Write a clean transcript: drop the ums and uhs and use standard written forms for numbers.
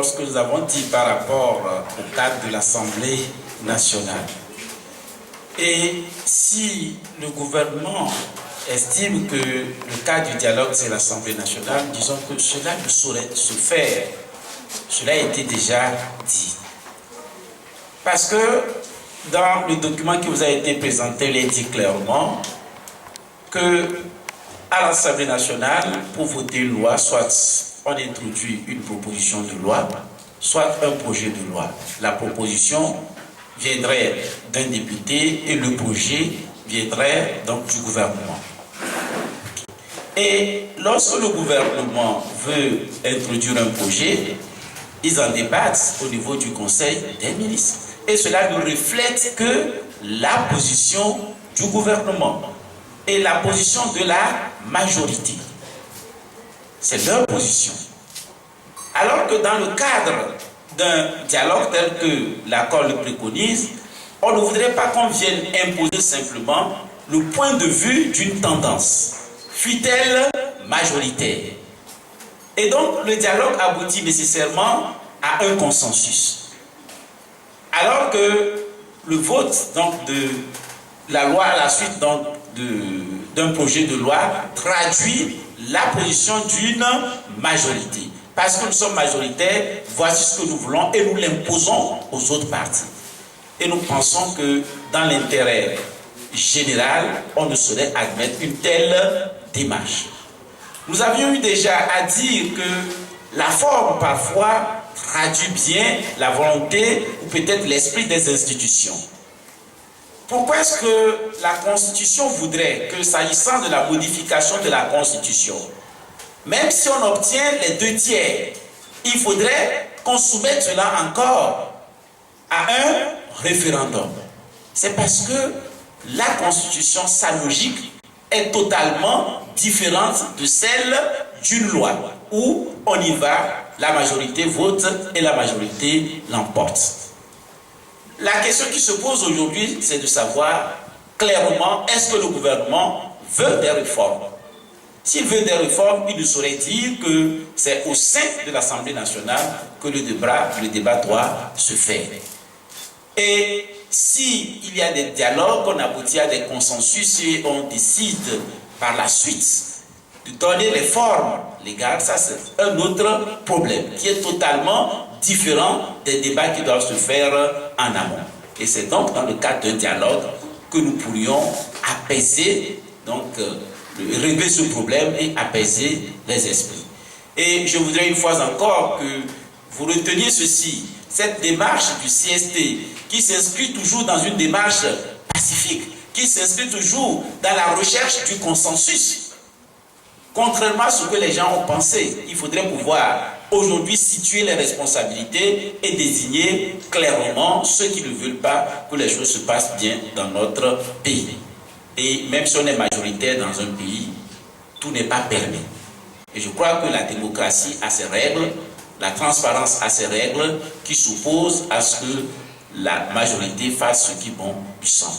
Ce que nous avons dit par rapport au cadre de l'Assemblée nationale. Et si le gouvernement estime que le cadre du dialogue c'est l'Assemblée nationale, disons que cela ne saurait se faire. Cela a été déjà dit. Parce que dans le document qui vous a été présenté, il est dit clairement que à l'Assemblée nationale, pour voter une loi, soit on introduit une proposition de loi, soit un projet de loi. La proposition viendrait d'un député et le projet viendrait donc du gouvernement. Et lorsque le gouvernement veut introduire un projet, ils en débattent au niveau du Conseil des ministres. Et cela ne reflète que la position du gouvernement et la position de la majorité. C'est leur position. Alors que dans le cadre d'un dialogue tel que l'accord le préconise, on ne voudrait pas qu'on vienne imposer simplement le point de vue d'une tendance, fût-elle majoritaire. Et donc le dialogue aboutit nécessairement à un consensus. Alors que le vote donc, de la loi à la suite d'un projet de loi traduit la position d'une majorité. Parce que nous sommes majoritaires, voici ce que nous voulons et nous l'imposons aux autres partis. Et nous pensons que dans l'intérêt général, on ne saurait admettre une telle démarche. Nous avions eu déjà à dire que la forme parfois traduit bien la volonté ou peut-être l'esprit des institutions. Pourquoi est-ce que la Constitution voudrait que, s'agissant de la modification de la Constitution, même si on obtient les 2/3, il faudrait qu'on soumette cela encore à un référendum? C'est parce que la Constitution, sa logique, est totalement différente de celle d'une loi, où on y va, la majorité vote et la majorité l'emporte. La question qui se pose aujourd'hui, c'est de savoir clairement, est-ce que le gouvernement veut des réformes? S'il veut des réformes, il ne saurait dire que c'est au sein de l'Assemblée nationale que le débat doit se faire. Et s'il y a des dialogues, on aboutit à des consensus et on décide par la suite de donner les formes légales, ça c'est un autre problème qui est totalement différent des débats qui doivent se faire en amont. Et c'est donc dans le cadre d'un dialogue que nous pourrions apaiser, donc régler ce problème et apaiser les esprits. Et je voudrais une fois encore que vous reteniez ceci, cette démarche du CST qui s'inscrit toujours dans une démarche pacifique, qui s'inscrit toujours dans la recherche du consensus. Contrairement à ce que les gens ont pensé, il faudrait pouvoir aujourd'hui situer les responsabilités et désigner clairement ceux qui ne veulent pas que les choses se passent bien dans notre pays. Et même si on est majoritaire dans un pays, tout n'est pas permis. Et je crois que la démocratie a ses règles, la transparence a ses règles qui s'opposent à ce que la majorité fasse ce qui bon lui semble.